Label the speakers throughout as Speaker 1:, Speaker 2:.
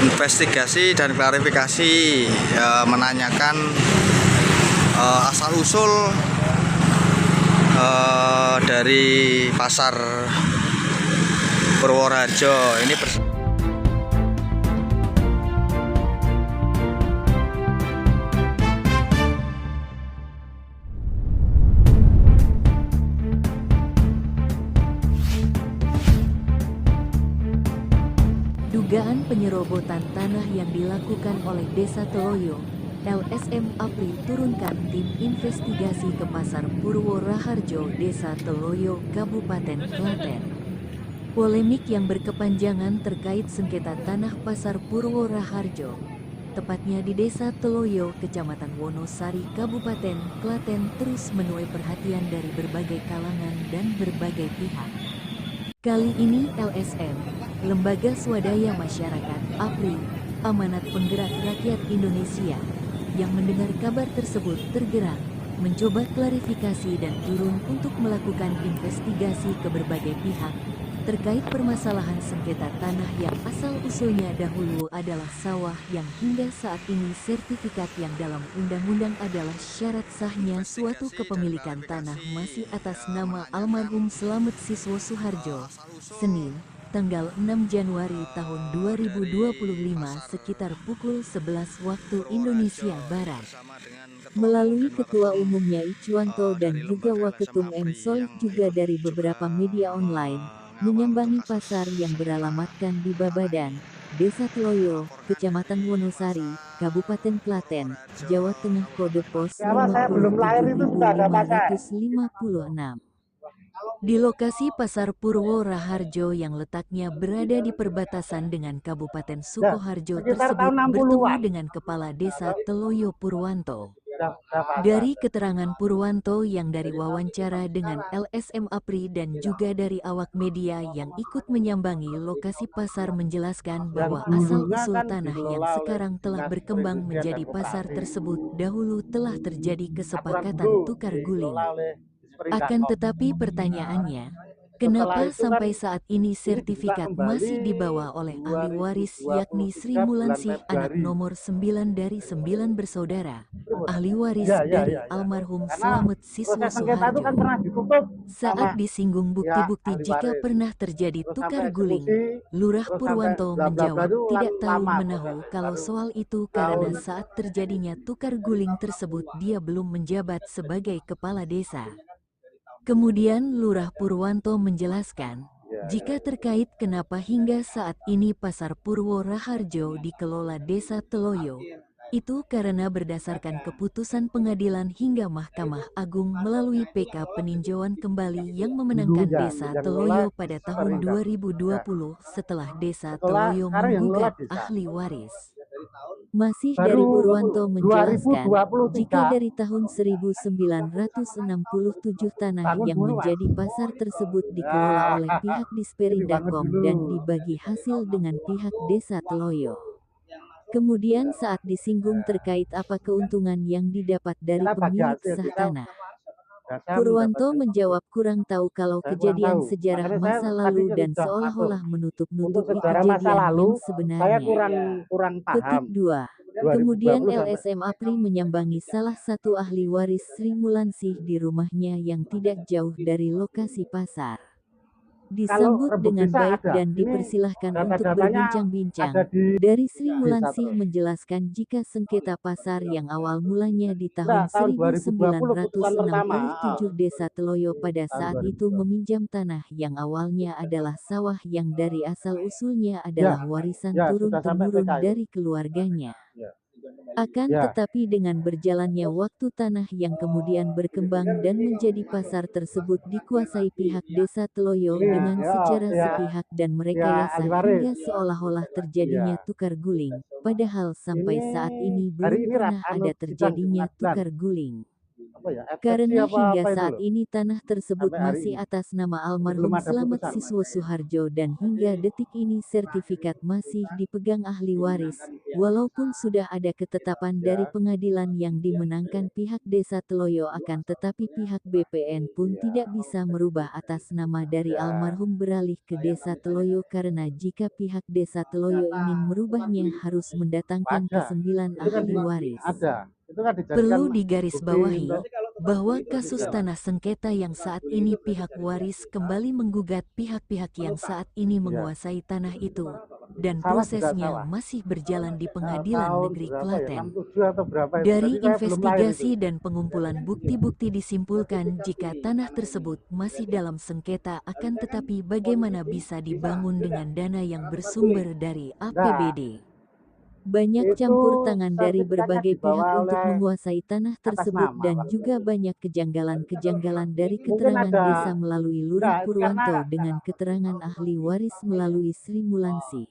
Speaker 1: investigasi dan klarifikasi, menanyakan asal-usul dari pasar Purworeharjo ini
Speaker 2: Dugaan penyerobotan tanah yang dilakukan oleh Desa Teloyo, LSM APRI turunkan tim investigasi ke Pasar Purworeharjo, Desa Teloyo, Kabupaten Klaten. Polemik yang berkepanjangan terkait sengketa tanah Pasar Purworeharjo, tepatnya di Desa Teloyo, Kecamatan Wonosari, Kabupaten Klaten, terus menuai perhatian dari berbagai kalangan dan berbagai pihak. Kali ini LSM, Lembaga Swadaya Masyarakat APRI, Amanat Penggerak Rakyat Indonesia, yang mendengar kabar tersebut tergerak, mencoba klarifikasi dan turun untuk melakukan investigasi ke berbagai pihak terkait permasalahan sengketa tanah yang asal-usulnya dahulu adalah sawah yang hingga saat ini sertifikat yang dalam undang-undang adalah syarat sahnya suatu kepemilikan tanah masih atas nama almarhum Slamet Siswo Suharjo. Senin, tanggal 6 Januari tahun 2025 sekitar pukul 11 waktu Indonesia Barat. Melalui Ketua Umumnya Icwanto dan juga Waketum M. Solih juga dari beberapa media online, menyambangi pasar yang beralamatkan di Babadan, Desa Teloyo, Kecamatan Wonosari, Kabupaten Klaten, Jawa Tengah kode pos 57556. Di lokasi Pasar Purworeharjo yang letaknya berada di perbatasan dengan Kabupaten Sukoharjo tersebut bertemu dengan Kepala Desa Teloyo Purwanto. Dari keterangan Purwanto yang dari wawancara dengan LSM APRI dan juga dari awak media yang ikut menyambangi lokasi pasar menjelaskan bahwa asal-usul tanah yang sekarang telah berkembang menjadi pasar tersebut dahulu telah terjadi kesepakatan tukar guling. Akan tetapi pertanyaannya, kenapa sampai saat ini sertifikat masih dibawa oleh ahli waris yakni Sri Mulansih anak nomor 9 dari 9 bersaudara, ahli waris dari almarhum Slamet Siswo Suharjo. Saat disinggung bukti-bukti jika pernah terjadi tukar guling, Lurah Purwanto menjawab tidak tahu menahu kalau soal itu karena saat terjadinya tukar guling tersebut dia belum menjabat sebagai kepala desa. Kemudian Lurah Purwanto menjelaskan, jika terkait kenapa hingga saat ini Pasar Purworeharjo dikelola Desa Teloyo, itu karena berdasarkan keputusan pengadilan hingga Mahkamah Agung melalui PK peninjauan kembali yang memenangkan Desa Teloyo pada tahun 2020 setelah Desa Teloyo menggugat ahli waris. Masih dari Purwanto menjelaskan, jika dari tahun 1967 tanah yang menjadi pasar tersebut dikelola oleh pihak Disperindakom dan dibagi hasil dengan pihak Desa Teloyo. Kemudian saat disinggung terkait apa keuntungan yang didapat dari pemilik sah tanah, Purwanto menjawab kurang tahu kalau kejadian sejarah masa lalu dan seolah-olah menutup-nutupi kejadian yang sebenarnya. Petik 2. Kemudian LSM APRI menyambangi salah satu ahli waris Sri Mulansih di rumahnya yang tidak jauh dari lokasi pasar. Disambut dengan baik dan dipersilahkan untuk berbincang-bincang. Dari Sri Mulansih menjelaskan jika sengketa pasar yang awal mulanya di tahun 1967 Desa Teloyo pada saat itu meminjam tanah yang awalnya adalah sawah yang dari asal-usulnya adalah warisan turun-temurun dari keluarganya. Akan tetapi dengan berjalannya waktu tanah yang kemudian berkembang dan menjadi pasar tersebut dikuasai pihak Desa Teloyo dengan secara sepihak dan merekayasa hingga seolah-olah terjadinya tukar guling, padahal sampai saat ini belum pernah ada terjadinya tukar guling. Karena hingga
Speaker 3: apa itu
Speaker 2: saat
Speaker 3: loh,
Speaker 2: ini tanah tersebut
Speaker 3: sampai hari
Speaker 2: masih
Speaker 3: ini.
Speaker 2: atas nama
Speaker 3: Belum
Speaker 2: almarhum
Speaker 3: ada
Speaker 2: Slamet
Speaker 3: putusan.
Speaker 2: Siswo Suharjo dan hingga detik ini sertifikat masih dipegang ahli waris. Walaupun sudah ada ketetapan dari pengadilan yang dimenangkan pihak Desa Teloyo akan tetapi pihak BPN pun tidak bisa merubah atas nama dari almarhum beralih ke Desa Teloyo karena jika pihak Desa Teloyo ingin merubahnya harus mendatangkan
Speaker 3: Ada.
Speaker 2: ke-9
Speaker 3: Itu kan
Speaker 2: ahli waris.
Speaker 3: ada. Itu kan dijadikan
Speaker 2: Perlu
Speaker 3: bukti
Speaker 2: digarisbawahi
Speaker 3: untuk
Speaker 2: bahwa kasus tanah sengketa yang saat ini pihak waris kembali menggugat pihak-pihak yang saat ini menguasai tanah itu, dan
Speaker 3: salah juga
Speaker 2: prosesnya
Speaker 3: salah.
Speaker 2: masih berjalan di Pengadilan
Speaker 3: Tahun
Speaker 2: Negeri
Speaker 3: berapa ya?
Speaker 2: Klaten.
Speaker 3: 67 atau berapa itu?
Speaker 2: Dari
Speaker 3: Tadi saya belum lahir
Speaker 2: investigasi
Speaker 3: itu.
Speaker 2: dan pengumpulan bukti-bukti disimpulkan jika tanah tersebut masih dalam sengketa akan tetapi bagaimana bisa dibangun dengan dana yang bersumber dari
Speaker 3: Nah,
Speaker 2: APBD. Banyak
Speaker 3: itu
Speaker 2: campur tangan dari
Speaker 3: sertifikatnya
Speaker 2: berbagai pihak
Speaker 3: dibawa
Speaker 2: untuk
Speaker 3: oleh
Speaker 2: menguasai tanah
Speaker 3: atas
Speaker 2: tersebut
Speaker 3: nama
Speaker 2: dan
Speaker 3: waktu
Speaker 2: juga
Speaker 3: itu.
Speaker 2: banyak kejanggalan-kejanggalan dari
Speaker 3: Mungkin
Speaker 2: keterangan
Speaker 3: ada,
Speaker 2: desa melalui Lurah
Speaker 3: enggak, karena
Speaker 2: Purwanto dengan keterangan ahli waris melalui Sri Mulansi.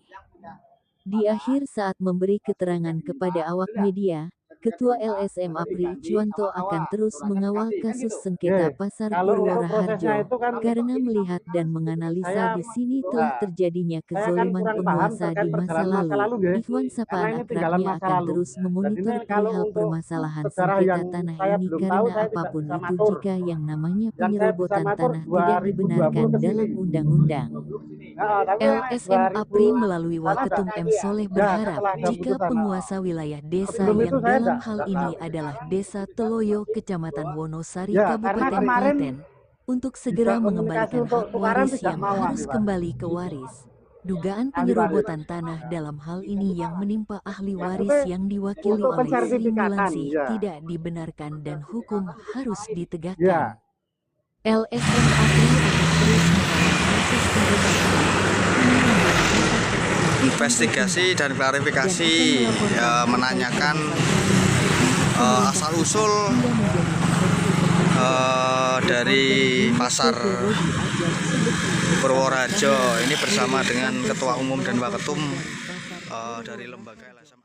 Speaker 2: Di akhir saat memberi keterangan kepada awak media, Ketua LSM Apri Icwanto akan terus mengawal kasus sengketa Pasar
Speaker 3: kalau
Speaker 2: Purwo
Speaker 3: untuk prosesnya
Speaker 2: Raharjo
Speaker 3: itu kan
Speaker 2: karena melihat dan menganalisa di sini telah terjadinya
Speaker 3: saya kan
Speaker 2: kezoliman
Speaker 3: kurang paham
Speaker 2: penguasa
Speaker 3: terkait
Speaker 2: di masa
Speaker 3: perjalanan masa
Speaker 2: lalu.
Speaker 3: lalu, nggih.
Speaker 2: Ikhwan
Speaker 3: Karena
Speaker 2: sapaan
Speaker 3: ini tinggalan
Speaker 2: akrabnya
Speaker 3: masa
Speaker 2: akan
Speaker 3: lalu.
Speaker 2: terus
Speaker 3: Dan
Speaker 2: memonitor
Speaker 3: ini kalau
Speaker 2: perihal
Speaker 3: untuk
Speaker 2: permasalahan
Speaker 3: sejarah
Speaker 2: sengketa
Speaker 3: yang
Speaker 2: tanah
Speaker 3: saya
Speaker 2: ini
Speaker 3: belum tahu,
Speaker 2: karena
Speaker 3: saya tidak
Speaker 2: apapun
Speaker 3: bisa
Speaker 2: itu
Speaker 3: matur.
Speaker 2: jika yang namanya
Speaker 3: Yang saya bisa
Speaker 2: penyerobotan
Speaker 3: matur
Speaker 2: tanah tidak
Speaker 3: 2020
Speaker 2: dibenarkan
Speaker 3: ke sini.
Speaker 2: dalam undang-undang.
Speaker 3: Tapi yang
Speaker 2: LSM Apri
Speaker 3: 2000
Speaker 2: melalui
Speaker 3: sana
Speaker 2: Waketum
Speaker 3: enggak.
Speaker 2: M. Soleh
Speaker 3: Ya,
Speaker 2: berharap
Speaker 3: setelah ada
Speaker 2: jika
Speaker 3: putusan.
Speaker 2: penguasa wilayah desa
Speaker 3: Sebelum itu
Speaker 2: yang
Speaker 3: saya
Speaker 2: dalam
Speaker 3: enggak
Speaker 2: hal
Speaker 3: tahu.
Speaker 2: ini adalah Desa Teloyo, Kecamatan Wonosari,
Speaker 3: Ya, karena
Speaker 2: Kabupaten
Speaker 3: kemarin
Speaker 2: Klaten, untuk
Speaker 3: bisa
Speaker 2: segera
Speaker 3: komunikasi
Speaker 2: mengembalikan
Speaker 3: untuk
Speaker 2: hak
Speaker 3: tukaran
Speaker 2: waris
Speaker 3: tidak
Speaker 2: yang
Speaker 3: mau
Speaker 2: harus
Speaker 3: ahli waris.
Speaker 2: kembali ke waris. Dugaan
Speaker 3: Ahli waris.
Speaker 2: penyerobotan tanah dalam hal ini yang menimpa ahli waris
Speaker 3: Maksudnya
Speaker 2: yang diwakili
Speaker 3: untuk
Speaker 2: oleh Sri
Speaker 3: pensertifikatan,
Speaker 2: Mulansi
Speaker 3: ya.
Speaker 2: tidak dibenarkan dan hukum harus
Speaker 3: Ya.
Speaker 2: ditegakkan. LSM Apri akan terus mengawal kasus penyerobotan tanah.
Speaker 1: investigasi dan klarifikasi menanyakan asal-usul dari Pasar Purwo Raharjo ini bersama dengan Ketua Umum dan Waketum dari Lembaga LSM.